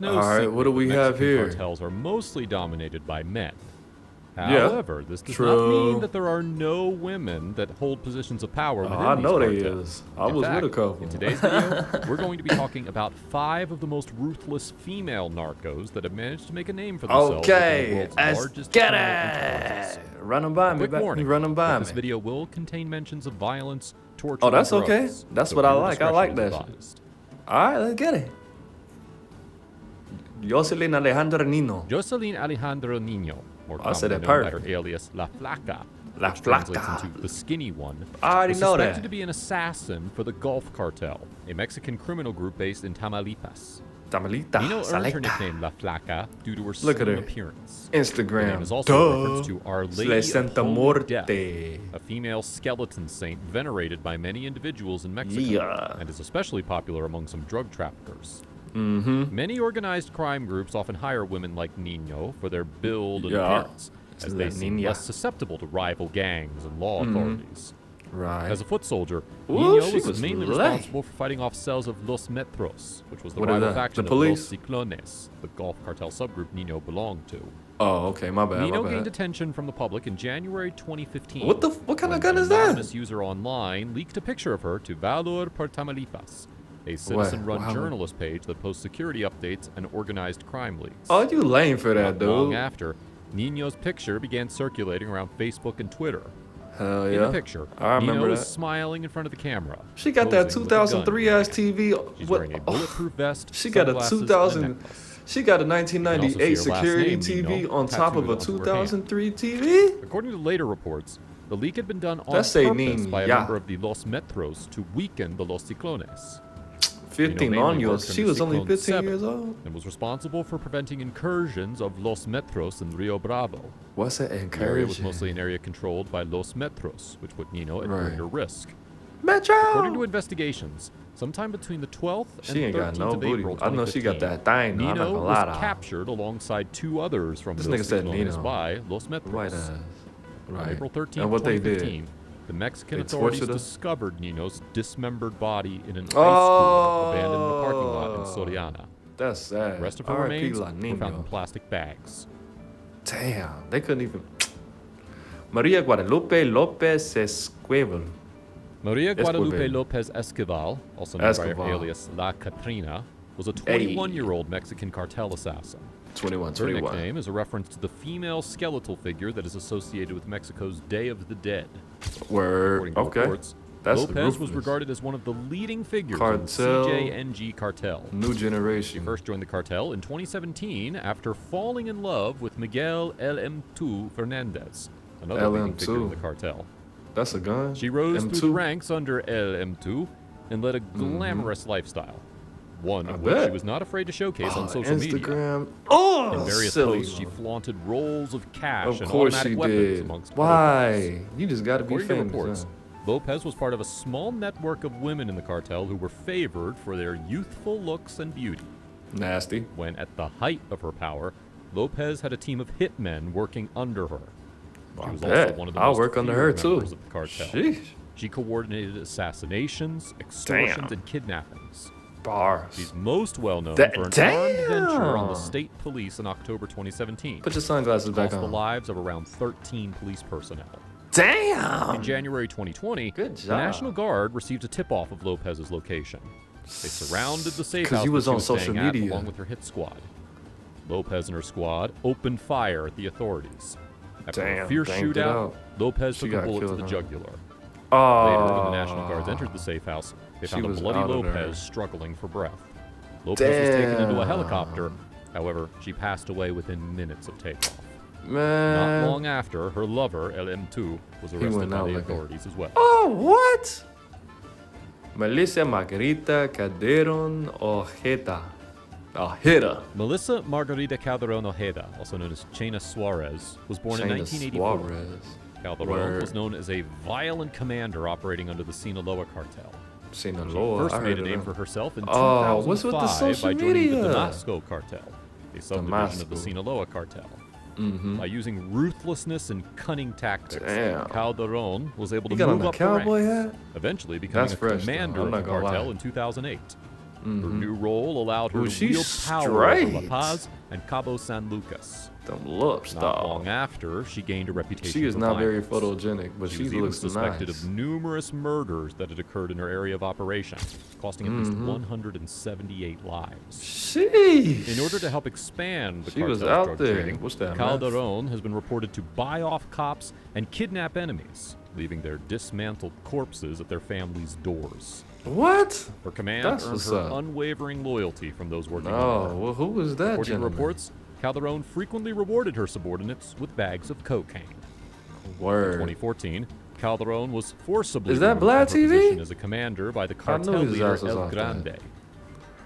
no All right, secret what do we that have Mexican here? Cartels are mostly dominated by men. Yeah, However, this does true. not mean that there are no women that hold positions of power within I these know they cartels. is. I In was fact, with a couple. in today's video, we're going to be talking about 5 of the most ruthless female narcos that have managed to make a name for themselves within the Okay, world's let's largest get criminal intelligence. it. Run them by me, Quick warning, run them by this me. video will contain mentions of violence, torture, Oh, that's and okay. drugs, That's so what I viewer like. I like discretion is that shit. advised. All right, let's get it. Jocelyn Alejandra Nino. Jocelyn Alejandro Nino, more I said commonly that known by her perfect. alias La Flaca, La which translates Flaca. into the skinny one, I already was know suspected that. to be an assassin for the Gulf Cartel, a Mexican criminal group based in Tamaulipas. Tamalita. Nino earned her Selecta. nickname La Flaca due to her Look at slim her. appearance. The Instagram. name is also a reference to Our Lady Le of Santa Holy Morte. Death, a female skeleton saint venerated by many individuals in Mexico, Yeah. and is especially popular among some drug traffickers. Mm-hmm. Many organized crime groups often hire women like Nino for their build and Yeah. appearance, as La they seem Nina. less susceptible to rival gangs and law authorities. Right. As a foot soldier, Ooh, Nino she was was mainly late. responsible for fighting off cells of Los Metros, which was the What is rival that? faction The of police? Los Ciclones, the Gulf Cartel subgroup Nino belonged to. Oh, okay. My bad. Nino my gained bad. attention from the public in January 2015. What kind of when gun an is that? anonymous user online leaked a picture of her to Valor por Tamaulipas, a citizen-run Wow. journalist page that posts security updates and organized crime leaks. Oh, you lame for that, Not long dude. after, Nino's picture began circulating around Facebook and Twitter. Hell In yeah. the picture, I remember Nino is that. smiling in front of the camera. She got that posing with a gun. 2003 ass TV. She's What- wearing a bulletproof vest, She got a sunglasses, and 2000. necklace. She got a You can also see 1998 her last security name, TV Nino, on top of tattooed a onto her hand. 2003 TV. According to later reports, the leak had been done on That say purpose by a Niña. member of the Los Metros to weaken the Los Ciclones. 15 Nino mainly años. worked She under was only Cyclone 15 7 years old. and was responsible for preventing incursions of Los Metros in Rio Bravo. What's that The area was encouraging? mostly an area controlled by Los Metros, which put Nino at Right. greater risk. Metro. According to investigations, sometime between the 12th and She ain't got 13th no of booty. April I know she got that thing. though. I'm not Nino gonna lie to was her. captured alongside 2 others from This Los nigga said Ciclones Nino. by Los Metros. White ass. On Right. April 13th, And what they 2015, did? the Mexican They authorities tortured her? discovered Nino's dismembered body in an ice cooler abandoned in a parking lot in Soriana. That's sad. The rest of her R.I.P. remains La were found in Nino. plastic bags. Damn, they couldn't even. Maria Guadalupe Lopez Esquivel. Maria Guadalupe Esquivel. Lopez Esquivel, also known by Esquivel. her alias La Catrina, was a Hey. 21-year-old Mexican cartel assassin. 21, Her 21. nickname is a reference to the female skeletal figure that is associated with Mexico's Day of the Dead. Word. According to Okay. reports, That's Lopez was ruthless. regarded as one of the leading figures Cartel. in the CJNG cartel. New She generation. first joined the cartel in 2017 after falling in love with Miguel LM2 Fernandez, another leading figure in LM2. the cartel. That's a gun. She rose M2? through the ranks under LM2 and led a glamorous lifestyle, one I of which she bet. was not afraid to showcase on social media. Instagram. Oh, In various silly. posts, she flaunted rolls of cash Of and course automatic she weapons did. amongst others. Why? You just got to be According to famous. reports, huh? Lopez was part of a small network of women in the cartel who were favored for their youthful looks and beauty. Nasty. When at the height of her power, Lopez had a team of hitmen working under her. She I was bet. also one of the I'll most work under feared her too. members of the cartel. Sheesh. She coordinated assassinations, extortions, Damn. and kidnappings. Bars. She's most well known That- for an armed venture on the damn. state police in October 2017. Put your sunglasses back Cost the on. lives of around 13 police personnel. Damn. In January 2020, Good the job. National Guard received a tip-off of Lopez's location. They surrounded the safe 'Cause house you was that she on social staying at, media. along with her hit squad. Lopez and her squad opened fire at the authorities. After a Damn, fierce banged it shootout, out. Lopez She took a got bullet to killed, the huh? jugular. Oh. Later, when the National Guards entered the safe house, they She found a was bloody out of there. Lopez struggling for breath. Lopez was taken into a Damn. helicopter. However, she passed away within minutes of takeoff. Man. Not long after, her lover, LM2, was arrested went by out the like a- authorities as well. Oh, what? Melissa Margarita Calderon Ojeda. Ojeda. Melissa Margarita Calderon Ojeda, also known as Chena Suarez, was born in Shayna 1984. Suarez. Calderon Word. was known as a violent commander operating under the Sinaloa cartel. Sinaloa. First I made heard a of name them. for herself in Oh, what's with the 2005 social by joining media? the Damasco cartel, a subdivision of the Damasco. Sinaloa cartel. Mm-hmm. By using ruthlessness and cunning tactics, Damn. Calderon was able You to got on move the up cowboy the ranks, hat? eventually becoming That's a fresh, though. commander I'm of the not gonna cartel lie. in 2008. Her new role allowed her Ooh, to she wield power over La straight. Paz and Cabo San Lucas. Them lips, Not long dog. after, she gained a reputation She is for not very violence. photogenic, but She she was even looks suspected nice. of numerous murders that had occurred in her area of operation, costing at least 178 lives. Sheesh. In order to help expand the She was cartel's out drug there. trading, What's that, Calderon has been reported to buy off cops and kidnap enemies, leaving their dismantled corpses at their families' doors. What? Her command That's earned what's her up. unwavering loyalty from those working under Oh, her. well, who was that According to gentleman? reports, Calderon frequently rewarded her subordinates with bags of cocaine. In Word. 2014, Calderon was forcibly Is that removed Vlad from her TV? position as a commander by the cartel his leader ass was El off that. Grande.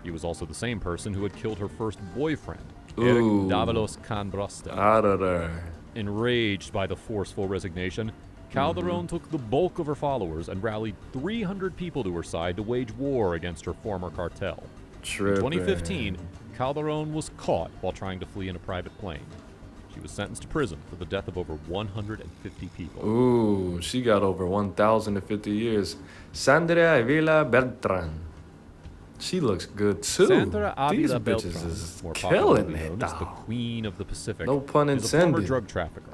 He was also the same person who had killed her first boyfriend, Ooh. Eric Davalos Canbrasta. Out of there. Enraged by the forceful resignation, Calderon took the bulk of her followers and rallied 300 people to her side to wage war against her former cartel. In Tripping. 2015, Calderon was caught while trying to flee in a private plane. She was sentenced to prison for the death of over 150 people. Ooh, she got over 1,050 years. Sandra Avila Beltran. She looks good too. Sandra These Avila bitches Beltran, is more killing popularly it, known as the dog. Queen of the Pacific, No pun is a former intended. drug trafficker.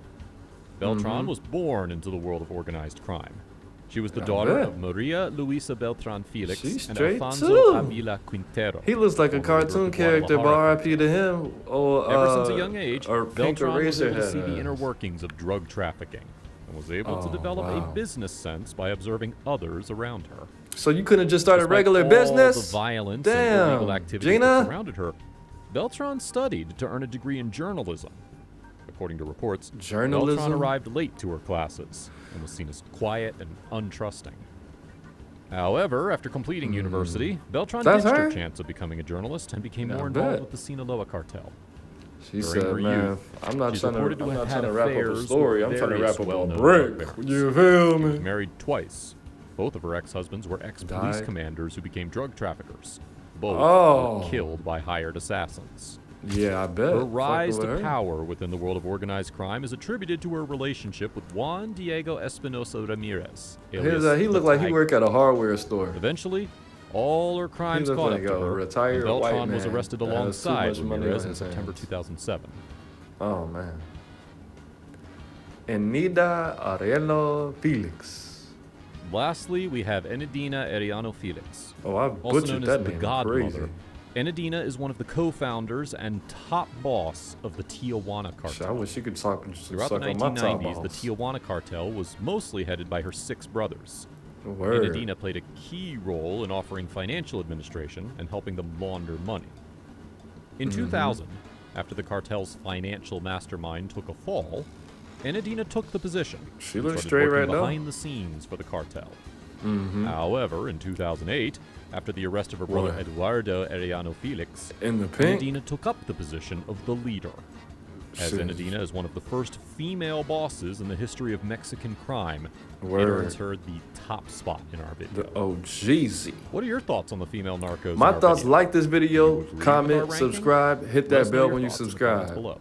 Beltran was born into the world of organized crime. She was the daughter bet. of Maria Luisa Beltran Felix She's and straight Alfonso too. Avila Quintero. He looks like a former leader of cartoon the character, but Guadalajara RIP to him. Or, Ever since a young age, or Pink Beltran was able to Eraserhead see the inner ass. workings of drug trafficking and was able to Oh, develop wow. a business sense by observing others around her. So you couldn't just start a Despite regular all business? the violence Damn, and illegal activity Gina? that surrounded her, Beltran studied to earn a degree in journalism. According to reports, Journalism? Beltran arrived late to her classes and was seen as quiet and untrusting. However, after completing university, Beltran That's ditched her her? chance of becoming a journalist and became I more involved bet. with the Sinaloa cartel. She During her said, man, youth, I'm not she's trying to, reported to I'm have not had trying to wrap up a affairs story. with I'm trying to various wrap up a well-known brick. drug barons. You feel me? Married twice. Both of her ex-husbands were ex-police Died. commanders who became drug traffickers. Both Oh. were killed by hired assassins. Yeah, I bet. Her rise Fucking to with her. power within the world of organized crime is attributed to her relationship with Juan Diego Espinosa Ramirez. alias He the looked like he Tiger. worked at a hardware store. Eventually, all her crimes looked caught like up to a her, retired and Beltran white was man arrested that has too alongside much money Ramirez on in his September hands. 2007. Oh, man. Enida Arellano Felix. Lastly, we have Enidina Arellano Felix. Oh, I Also butchered known that as the name. Godmother, Crazy. Enidina is one of the co-founders and top boss of the Tijuana Shit, I cartel. wish she could suck Throughout the on my top 1990s, the balls. Tijuana cartel was mostly headed by her 6 brothers. Word. Enidina played a key role in offering financial administration and helping them launder money. In 2000, after the cartel's financial mastermind took a fall, Enidina took the position. She and looks started straight working right now. behind the scenes for the cartel. However, in 2008, after the arrest of her brother What? Eduardo Arellano Felix, In the pink? Enidina took up the position of the leader. As Shit. Enidina is one of the first female bosses in the history of Mexican crime, it Word. earns her the top spot in our video. The OGZ. What are your thoughts on the female narcos? My in our thoughts, video? like this You video, agree with our comment, ranking? subscribe, hit Let that us know bell your when you thoughts in the comments subscribe. below.